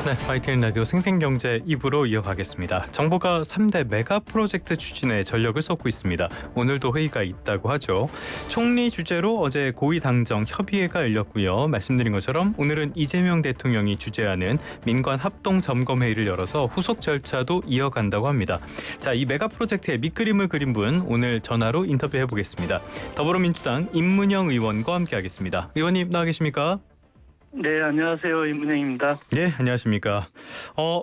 네, YTN 라디오 생생경제 2부로 이어가겠습니다. 정부가 3대 메가 프로젝트 추진에 전력을 쏟고 있습니다. 오늘도 회의가 있다고 하죠. 총리 주재로 어제 고위당정 협의회가 열렸고요. 말씀드린 것처럼 오늘은 이재명 대통령이 주재하는 민관 합동 점검회의를 열어서 후속 절차도 이어간다고 합니다. 자, 이 메가 프로젝트의 밑그림을 그린 분 오늘 전화로 인터뷰해보겠습니다. 더불어민주당 임문영 의원과 함께하겠습니다. 의원님 나와 계십니까? 네, 안녕하세요. 임문영입니다. 네, 안녕하십니까.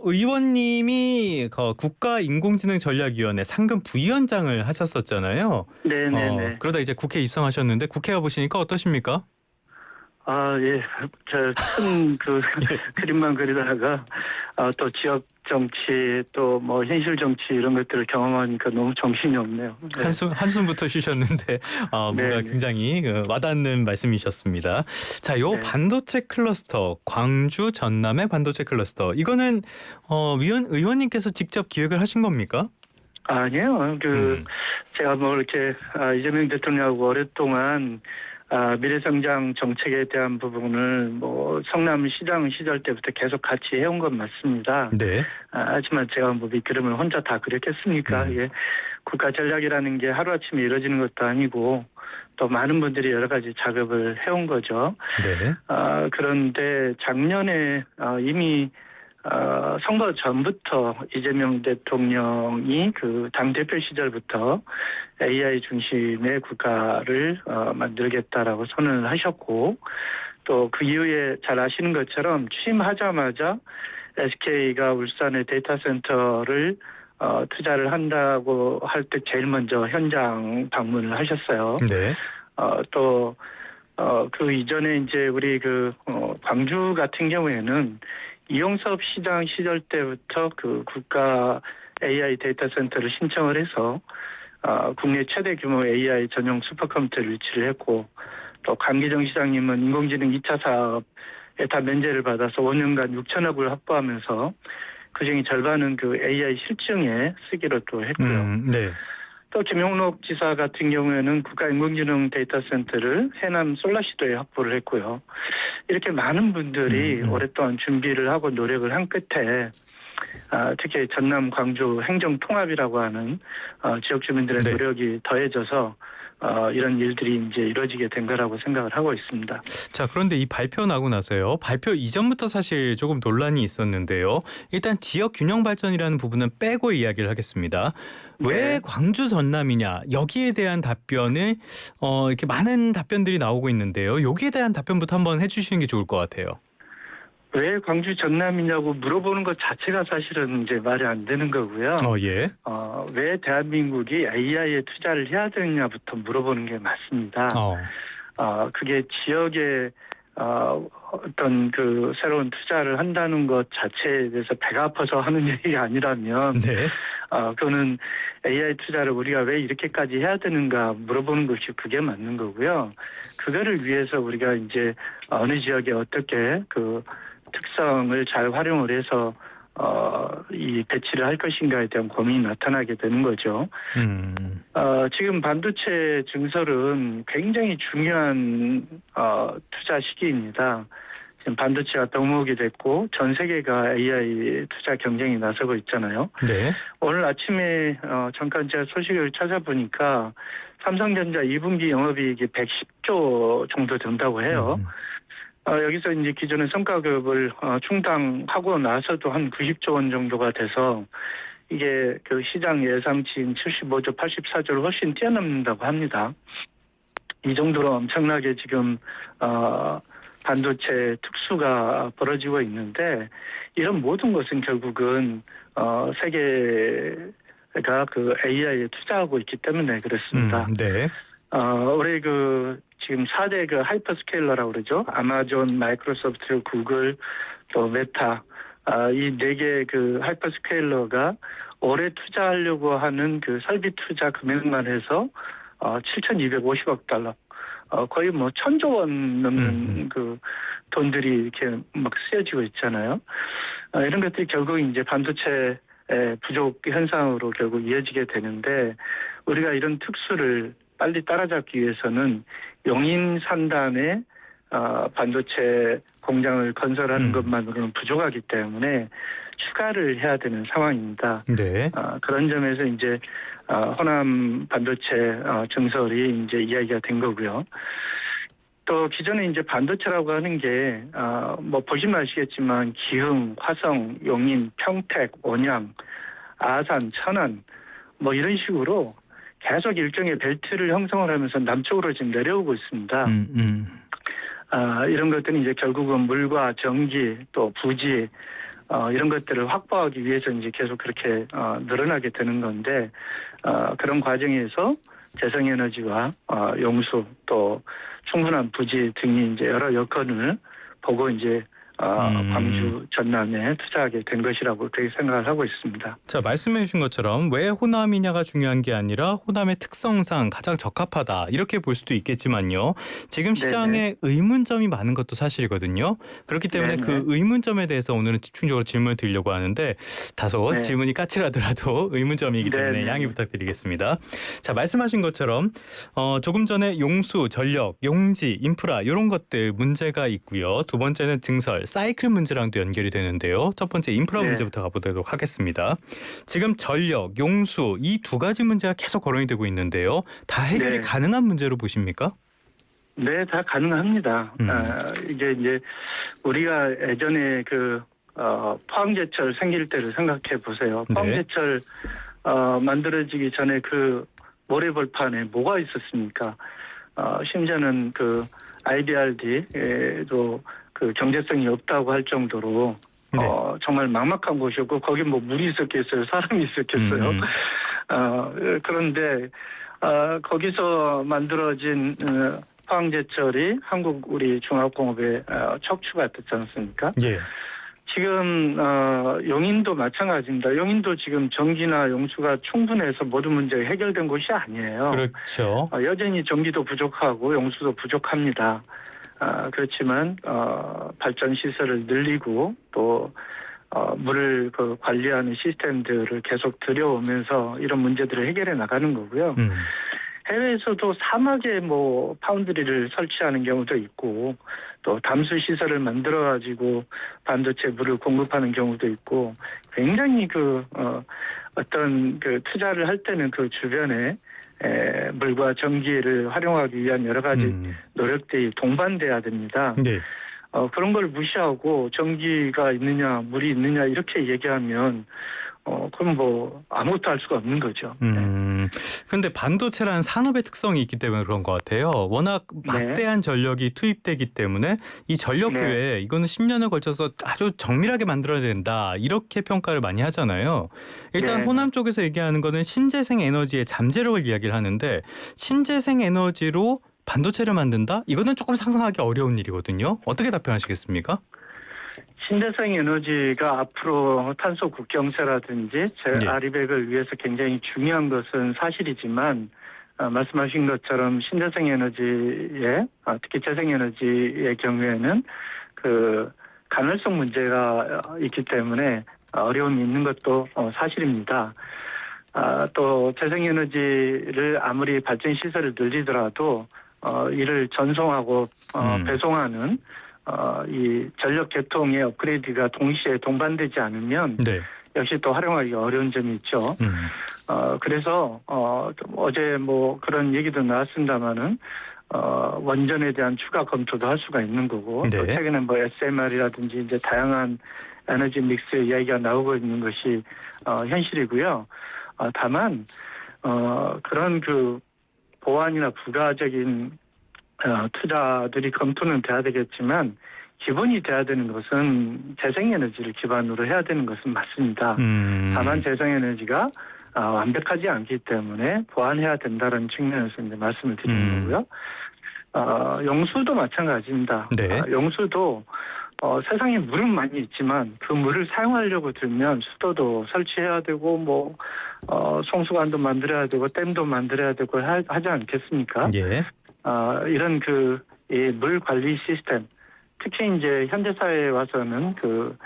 의원님이 국가인공지능전략위원회 상금 부위원장을 하셨었잖아요. 네네네. 그러다 이제 국회에 입성하셨는데 국회 와보시니까 어떠십니까? 아, 예. 큰 그림만 그리다가 또 지역 정치 또 뭐 현실 정치 이런 것들을 경험하니까 너무 정신이 없네요. 네. 한숨부터 쉬셨는데 뭔가 네네. 굉장히 와닿는 말씀이셨습니다. 자, 요 네. 반도체 클러스터, 광주 전남의 반도체 클러스터 이거는 의원님께서 직접 기획을 하신 겁니까? 아니에요. 제가 뭐 이렇게 이재명 대통령하고 오랫동안 미래성장 정책에 대한 부분을 뭐 성남시장 시절 때부터 계속 같이 해온 건 맞습니다. 네. 하지만 제가 뭐 밑그림을 혼자 다 그렸겠습니까? 이게 국가 전략이라는 게 하루아침에 이루어지는 것도 아니고 또 많은 분들이 여러 가지 작업을 해온 거죠. 네. 그런데 작년에 이미 선거 전부터 이재명 대통령이 당대표 시절부터 AI 중심의 국가를 만들겠다라고 선언을 하셨고 또 그 이후에 잘 아시는 것처럼 취임하자마자 SK가 울산의 데이터 센터를 투자를 한다고 할 때 제일 먼저 현장 방문을 하셨어요. 네. 또 그 이전에 이제 우리 광주 같은 경우에는 이용섭 시장 시절 때부터 국가 AI 데이터 센터를 신청을 해서 국내 최대 규모 AI 전용 슈퍼컴퓨터를 유치를 했고 또 강기정 시장님은 인공지능 2차 사업에 다 면제를 받아서 5년간 6천억을 확보하면서 그중에 절반은 AI 실증에 쓰기로 또 했고요. 네. 또 김용록 지사 같은 경우에는 국가인공지능 데이터 센터를 해남 솔라시도에 확보를 했고요. 이렇게 많은 분들이 오랫동안 준비를 하고 노력을 한 끝에 특히 전남 광주 행정통합이라고 하는 지역 주민들의 네. 노력이 더해져서 이런 일들이 이제 이루어지게 된 거라고 생각을 하고 있습니다. 자, 그런데 이 발표 나고 나서요. 발표 이전부터 사실 조금 논란이 있었는데요. 일단 지역 균형 발전이라는 부분은 빼고 이야기를 하겠습니다. 왜 네. 광주 전남이냐 여기에 대한 답변을 이렇게 많은 답변들이 나오고 있는데요. 여기에 대한 답변부터 한번 해주시는 게 좋을 것 같아요. 왜 광주 전남이냐고 물어보는 것 자체가 사실은 이제 말이 안 되는 거고요. 예. 왜 대한민국이 AI에 투자를 해야 되느냐부터 물어보는 게 맞습니다. 그게 지역에 어떤 새로운 투자를 한다는 것 자체에 대해서 배가 아파서 하는 얘기가 아니라면, 네. 그거는 AI 투자를 우리가 왜 이렇게까지 해야 되는가 물어보는 것이 그게 맞는 거고요. 그거를 위해서 우리가 이제 어느 지역에 어떻게 특성을 잘 활용을 해서 이 배치를 할 것인가에 대한 고민이 나타나게 되는 거죠. 지금 반도체 증설은 굉장히 중요한 투자 시기입니다. 지금 반도체가 덕목이 됐고 전 세계가 AI 투자 경쟁에 나서고 있잖아요. 네. 오늘 아침에 잠깐 제가 소식을 찾아보니까 삼성전자 2분기 영업이익이 110조 정도 된다고 해요. 여기서 이제 기존의 성과급을 충당하고 나서도 한 90조 원 정도가 돼서 이게 시장 예상치인 75조, 84조를 훨씬 뛰어넘는다고 합니다. 이 정도로 엄청나게 지금 반도체 특수가 벌어지고 있는데 이런 모든 것은 결국은 세계가 AI에 투자하고 있기 때문에 그렇습니다. 네. 올해 지금 4대 하이퍼스케일러라고 그러죠. 아마존, 마이크로소프트, 구글, 또 메타. 이 4개 하이퍼스케일러가 올해 투자하려고 하는 설비 투자 금액만 해서 7,250억 달러. 거의 뭐 1,000조 원 넘는 돈들이 이렇게 막 쓰여지고 있잖아요. 이런 것들이 결국 이제 반도체 부족 현상으로 결국 이어지게 되는데 우리가 이런 특수를 빨리 따라잡기 위해서는 용인 산단에 반도체 공장을 건설하는 음. 것만으로는 부족하기 때문에 추가를 해야 되는 상황입니다. 네. 그런 점에서 이제 호남 반도체 증설이 이제 이야기가 된 거고요. 또 기존에 이제 반도체라고 하는 게 뭐 보시면 아시겠지만 기흥, 화성, 용인, 평택, 온양, 아산, 천안 뭐 이런 식으로 계속 일종의 벨트를 형성을 하면서 남쪽으로 지금 내려오고 있습니다. 이런 것들은 이제 결국은 물과 전기 또 부지 이런 것들을 확보하기 위해서 이제 계속 그렇게 늘어나게 되는 건데 그런 과정에서 재생에너지와 용수 또 충분한 부지 등이 이제 여러 여건을 보고 이제 광주 전남에 투자하게 된 것이라고 그렇게 생각을 하고 있습니다. 자, 말씀해 주신 것처럼 왜 호남이냐가 중요한 게 아니라 호남의 특성상 가장 적합하다 이렇게 볼 수도 있겠지만요. 지금 시장에 의문점이 많은 것도 사실이거든요. 그렇기 때문에 네네. 그 의문점에 대해서 오늘은 집중적으로 질문을 드리려고 하는데 다소 네. 질문이 까칠하더라도 의문점이기 때문에 네네. 양해 부탁드리겠습니다. 자, 말씀하신 것처럼 조금 전에 용수, 전력, 용지, 인프라 이런 것들 문제가 있고요. 두 번째는 증설, 사이클 문제랑도 연결이 되는데요. 첫 번째 인프라 네. 문제부터 가보도록 하겠습니다. 지금 전력, 용수 이 두 가지 문제가 계속 거론이 되고 있는데요. 다 해결이 네. 가능한 문제로 보십니까? 네, 다 가능합니다. 이게 이제 우리가 예전에 그 포항제철 생길 때를 생각해 보세요. 네. 포항제철 만들어지기 전에 그 모래벌판에 뭐가 있었습니까? 심지어는 그 IDRD도 그 경제성이 없다고 할 정도로 네. 정말 막막한 곳이었고 거기 뭐 물이 있었겠어요, 사람이 있었겠어요. 그런데 거기서 만들어진 포항제철이 한국 우리 중화공업의 척추가 됐지 않습니까? 예. 지금 용인도 마찬가지입니다. 용인도 지금 전기나 용수가 충분해서 모든 문제가 해결된 곳이 아니에요. 그렇죠. 여전히 전기도 부족하고 용수도 부족합니다. 그렇지만 발전 시설을 늘리고 또 물을 그 관리하는 시스템들을 계속 들여오면서 이런 문제들을 해결해 나가는 거고요. 해외에서도 사막에 뭐 파운드리를 설치하는 경우도 있고 또 담수 시설을 만들어 가지고 반도체 물을 공급하는 경우도 있고 굉장히 그 어떤 그 투자를 할 때는 그 주변에 물과 전기를 활용하기 위한 여러 가지 노력들이 동반돼야 됩니다. 네. 그런 걸 무시하고 전기가 있느냐 물이 있느냐 이렇게 얘기하면 그럼 뭐 아무것도 할 수가 없는 거죠. 그런데 반도체라는 산업의 특성이 있기 때문에 그런 것 같아요. 워낙 막대한 전력이 투입되기 때문에 이 전력 기회 이거는 10년에 걸쳐서 아주 정밀하게 만들어야 된다 이렇게 평가를 많이 하잖아요. 일단 호남 쪽에서 얘기하는 거는 신재생 에너지의 잠재력을 이야기를 하는데 신재생 에너지로 반도체를 만든다? 이거는 조금 상상하기 어려운 일이거든요. 어떻게 답변하시겠습니까? 신재생 에너지가 앞으로 탄소 국경세라든지 아리백을 위해서 굉장히 중요한 것은 사실이지만 말씀하신 것처럼 신재생 에너지에 특히 재생 에너지의 경우에는 그 간헐성 문제가 있기 때문에 어려움이 있는 것도 사실입니다. 또 재생 에너지를 아무리 발전 시설을 늘리더라도 이를 전송하고 배송하는 이 전력 계통의 업그레이드가 동시에 동반되지 않으면 역시 또 활용하기 어려운 점이 있죠. 그래서 어제 뭐 그런 얘기도 나왔습니다마는 원전에 대한 추가 검토도 할 수가 있는 거고 또 최근에 뭐 SMR이라든지 이제 다양한 에너지 믹스 이야기가 나오고 있는 것이 현실이고요. 다만 그런 그 보완이나 부가적인 투자들이 검토는 돼야 되겠지만 기본이 돼야 되는 것은 재생에너지를 기반으로 해야 되는 것은 맞습니다. 다만 재생에너지가 완벽하지 않기 때문에 보완해야 된다는 측면에서 이제 말씀을 드리는 거고요. 용수도 마찬가지입니다. 용수도 세상에 물은 많이 있지만 그 물을 사용하려고 들면 수도도 설치해야 되고 뭐 송수관도 만들어야 되고 댐도 만들어야 되고 하지 않겠습니까? 이런 그 물 관리 시스템, 특히 이제 현대 사회에 와서는 그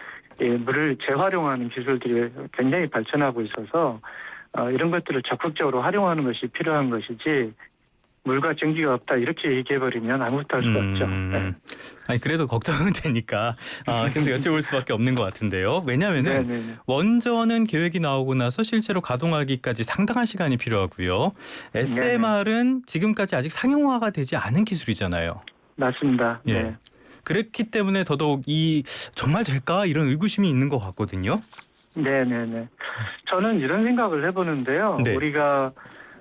물을 재활용하는 기술들이 굉장히 발전하고 있어서 이런 것들을 적극적으로 활용하는 것이 필요한 것이지 물과 전기가 없다 이렇게 얘기해버리면 아무것도 할 수 없죠. 네. 아니 그래도 걱정은 되니까 계속 여쭤볼 수밖에 없는 것 같은데요. 왜냐하면은 네네네. 원전은 계획이 나오고 나서 실제로 가동하기까지 상당한 시간이 필요하고요. SMR은 지금까지 아직 상용화가 되지 않은 기술이잖아요. 맞습니다. 예. 네. 그렇기 때문에 더더욱 이 정말 될까 이런 의구심이 있는 것 같거든요. 네네네. 저는 이런 생각을 해보는데요. 네. 우리가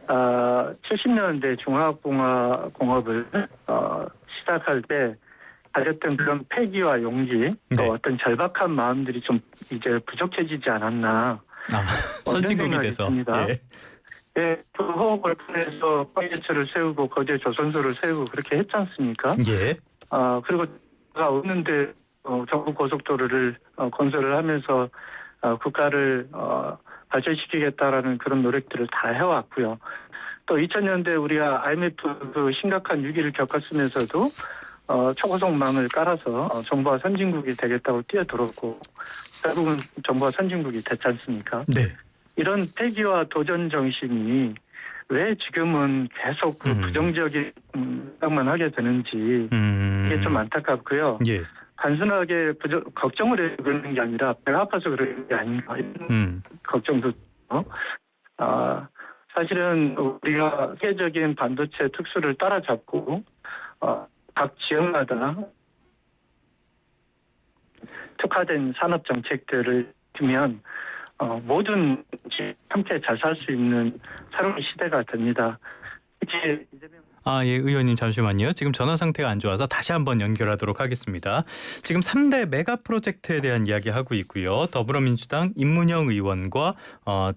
70년대 중화공업을 시작할 때 가졌던 그런 패기와 용기, 네. 또 어떤 절박한 마음들이 좀 이제 부족해지지 않았나. 선진국이 이런 생각이 돼서. 듭니다. 예. 네, 그 호흡을통해서 파이어츠를 세우고 거제 조선소를 세우고 그렇게 했지 않습니까? 예. 그리고 가 없는데 경부 고속도로를 건설을 하면서 국가를 발전시키겠다라는 그런 노력들을 다 해왔고요. 또 2000년대 우리가 IMF 그 심각한 위기를 겪었으면서도 초고속망을 깔아서 정부와 선진국이 되겠다고 뛰어들었고 결국은 정부와 선진국이 됐지 않습니까? 네. 이런 패기와 도전 정신이 왜 지금은 계속 그 부정적인 생각만 하게 되는지 이게 좀 안타깝고요. 예. 단순하게 걱정을 해서 그러는 게 아니라 배가 아파서 그러는 게 아닌가 이런 걱정도 사실은 우리가 세계적인 반도체 특수를 따라잡고 각 지역마다 특화된 산업 정책들을 두면 모든 함께 잘 살 수 있는 새로운 시대가 됩니다. 특히 예, 의원님 잠시만요. 지금 전화 상태가 안 좋아서 다시 한번 연결하도록 하겠습니다. 지금 3대 메가 프로젝트에 대한 이야기 하고 있고요. 더불어민주당 임문영 의원과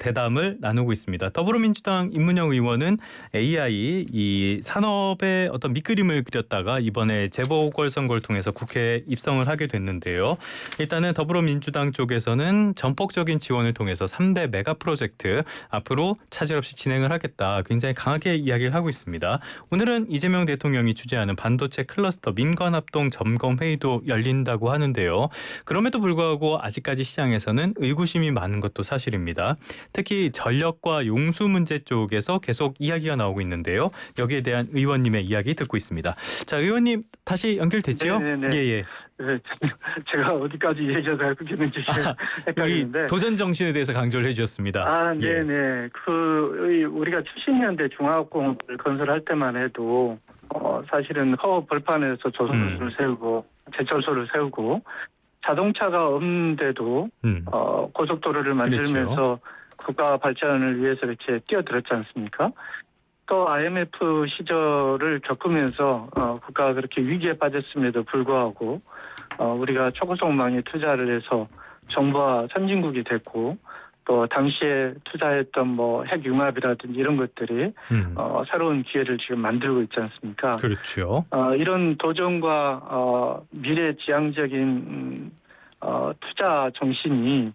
대담을 나누고 있습니다. 더불어민주당 임문영 의원은 AI 이 산업의 어떤 밑그림을 그렸다가 이번에 재보궐선거를 통해서 국회에 입성을 하게 됐는데요. 일단은 더불어민주당 쪽에서는 전폭적인 지원을 통해서 3대 메가 프로젝트 앞으로 차질 없이 진행을 하겠다. 굉장히 강하게 이야기를 하고 있습니다. 오늘은 이재명 대통령이 주재하는 반도체 클러스터 민관합동 점검회의도 열린다고 하는데요. 그럼에도 불구하고 아직까지 시장에서는 의구심이 많은 것도 사실입니다. 특히 전력과 용수 문제 쪽에서 계속 이야기가 나오고 있는데요. 여기에 대한 의원님의 이야기 듣고 있습니다. 자, 의원님 다시 연결됐지요? 네네네. 예. 네, 제가 어디까지 얘기해서 알고 있는지 여기 헷갈리는데. 도전 정신에 대해서 강조를 해주셨습니다. 네네. 우리가 70년대 중화학공업을 건설할 때만 해도 사실은 허업 벌판에서 조선소를 세우고 제철소를 세우고 자동차가 없는데도 고속도로를 만들면서 그렇죠. 국가 발전을 위해서 이렇게 뛰어들었지 않습니까? 또 IMF 시절을 겪으면서 국가가 그렇게 위기에 빠졌음에도 불구하고 우리가 초고속망에 투자를 해서 정부와 선진국이 됐고 또 당시에 투자했던 뭐 핵융합이라든지 이런 것들이 새로운 기회를 지금 만들고 있지 않습니까? 그렇죠. 이런 도전과 미래지향적인 투자 정신이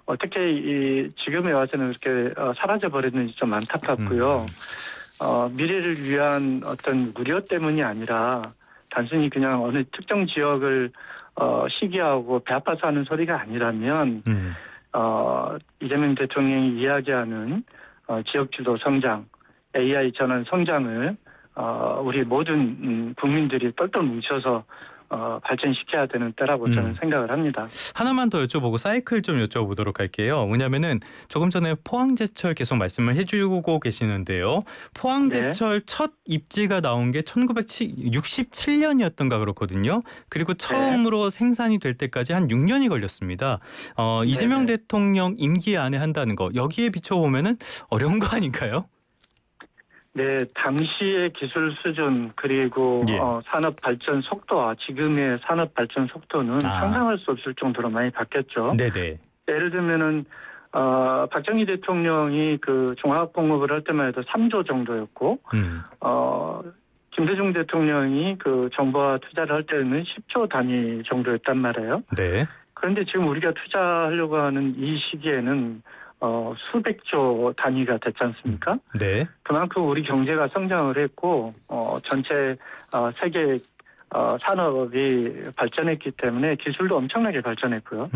어떻게 지금에 와서는 이렇게 사라져 버렸는지 좀 안타깝고요. 미래를 위한 어떤 우려 때문이 아니라 단순히 그냥 어느 특정 지역을 시기하고 배 아파서 하는 소리가 아니라면 이재명 대통령이 이야기하는 지역주도 성장, AI 전환 성장을 우리 모든 국민들이 똘똘 뭉쳐서 발전시켜야 되는 때라고 저는 생각을 합니다. 하나만 더 여쭤보고 사이클 좀 여쭤보도록 할게요. 뭐냐면은 조금 전에 포항제철 계속 말씀을 해주고 계시는데요. 포항제철 첫 입지가 나온 게 1967년이었던가 그렇거든요. 그리고 처음으로 생산이 될 때까지 한 6년이 걸렸습니다. 이재명 대통령 임기 안에 한다는 거 여기에 비춰보면은 어려운 거 아닌가요? 네, 당시의 기술 수준 그리고 산업 발전 속도와 지금의 산업 발전 속도는 상상할 수 없을 정도로 많이 바뀌었죠. 네네. 예를 들면은 박정희 대통령이 그 종합공업을 할 때만 해도 3조 정도였고, 김대중 대통령이 그 정부와 투자를 할 때는 10조 단위 정도였단 말이에요. 네. 그런데 지금 우리가 투자하려고 하는 이 시기에는 수백조 단위가 됐지 않습니까? 네. 그만큼 우리 경제가 성장을 했고 전체 세계 산업이 발전했기 때문에 기술도 엄청나게 발전했고요.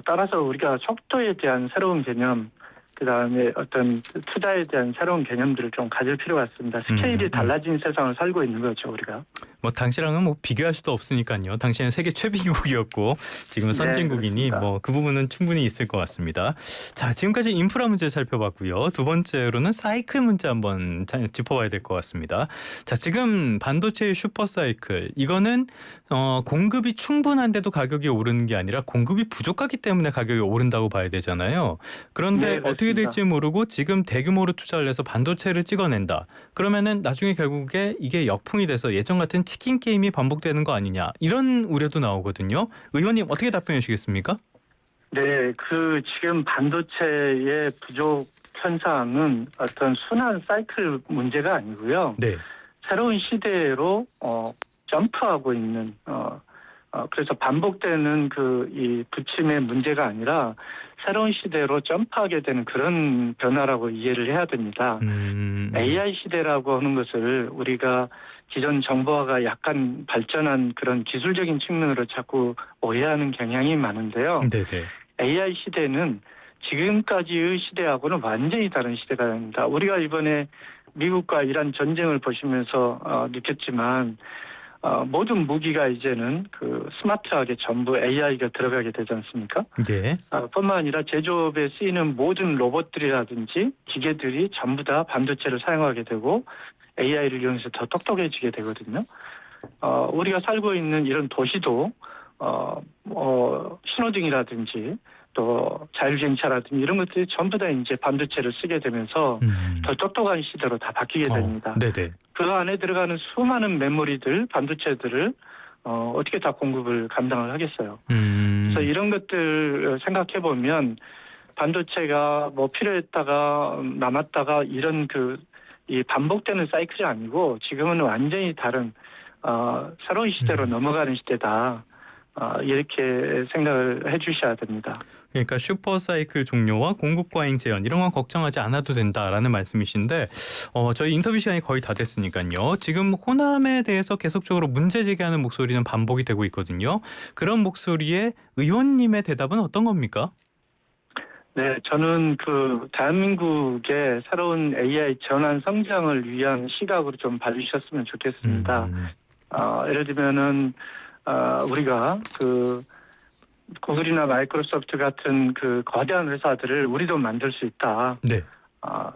따라서 우리가 속도에 대한 새로운 개념 그다음에 어떤 투자에 대한 새로운 개념들을 좀 가질 필요가 있습니다. 스케일이 달라진 세상을 살고 있는 거죠, 우리가. 뭐 당시랑은 뭐 비교할 수도 없으니까요. 당시에는 세계 최빈국이었고 지금은 선진국이니 그렇습니다. 뭐 그 부분은 충분히 있을 것 같습니다. 자, 지금까지 인프라 문제 살펴봤고요. 두 번째로는 사이클 문제 한번 짚어봐야 될 것 같습니다. 자, 지금 반도체의 슈퍼 사이클 이거는 공급이 충분한데도 가격이 오르는 게 아니라 공급이 부족하기 때문에 가격이 오른다고 봐야 되잖아요. 그런데 네, 어떻게 그렇습니다. 될지 모르고 지금 대규모로 투자를 해서 반도체를 찍어낸다. 그러면은 나중에 결국에 이게 역풍이 돼서 예전 같은 치킨 게임이 반복되는 거 아니냐 이런 우려도 나오거든요. 의원님 어떻게 답변해 주시겠습니까? 네, 지금 반도체의 부족 현상은 어떤 순환 사이클 문제가 아니고요. 네. 새로운 시대로 점프하고 있는 그래서 반복되는 이 부침의 문제가 아니라 새로운 시대로 점프하게 되는 그런 변화라고 이해를 해야 됩니다. AI 시대라고 하는 것을 우리가 기존 정보화가 약간 발전한 그런 기술적인 측면으로 자꾸 오해하는 경향이 많은데요. 네네. AI 시대는 지금까지의 시대하고는 완전히 다른 시대가 됩니다. 우리가 이번에 미국과 이란 전쟁을 보시면서 느꼈지만 모든 무기가 이제는 스마트하게 전부 AI가 들어가게 되지 않습니까? 네. 뿐만 아니라 제조업에 쓰이는 모든 로봇들이라든지 기계들이 전부 다 반도체를 사용하게 되고 AI를 이용해서 더 똑똑해지게 되거든요. 우리가 살고 있는 이런 도시도 신호등이라든지 또 자율주행차라든지 이런 것들이 전부 다 이제 반도체를 쓰게 되면서 더 똑똑한 시대로 다 바뀌게 됩니다. 네네. 그 안에 들어가는 수많은 메모리들, 반도체들을 어떻게 다 공급을 감당을 하겠어요. 그래서 이런 것들 생각해 보면 반도체가 뭐 필요했다가 남았다가 이런 이 반복되는 사이클이 아니고 지금은 완전히 다른 새로운 시대로 넘어가는 시대다. 이렇게 생각을 해주셔야 됩니다. 그러니까 슈퍼 사이클 종료와 공급 과잉 재현 이런 건 걱정하지 않아도 된다라는 말씀이신데 저희 인터뷰 시간이 거의 다 됐으니까요. 지금 호남에 대해서 계속적으로 문제 제기하는 목소리는 반복이 되고 있거든요. 그런 목소리에 의원님의 대답은 어떤 겁니까? 네, 저는 대한민국의 새로운 AI 전환 성장을 위한 시각으로 좀 봐주셨으면 좋겠습니다. 예를 들면은 우리가 구글이나 마이크로소프트 같은 거대한 회사들을 우리도 만들 수 있다. 네.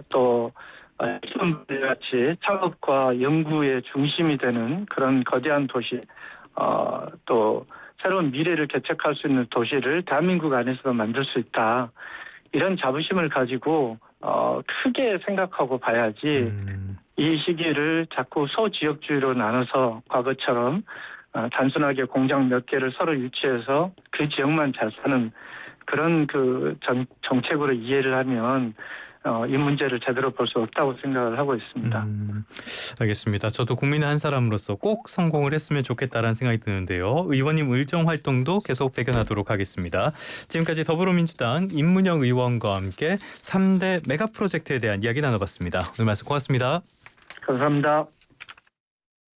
또 같이 창업과 연구의 중심이 되는 그런 거대한 도시, 또 새로운 미래를 개척할 수 있는 도시를 대한민국 안에서도 만들 수 있다. 이런 자부심을 가지고 크게 생각하고 봐야지 이 시기를 자꾸 소지역주의로 나눠서 과거처럼 단순하게 공장 몇 개를 서로 유치해서 그 지역만 잘 사는 그런 정책으로 이해를 하면 이 문제를 제대로 볼 수 없다고 생각을 하고 있습니다. 알겠습니다. 저도 국민의 한 사람으로서 꼭 성공을 했으면 좋겠다라는 생각이 드는데요. 의원님 의정 활동도 계속 배견하도록 하겠습니다. 지금까지 더불어민주당 임문영 의원과 함께 3대 메가 프로젝트에 대한 이야기 나눠봤습니다. 오늘 말씀 고맙습니다. 감사합니다.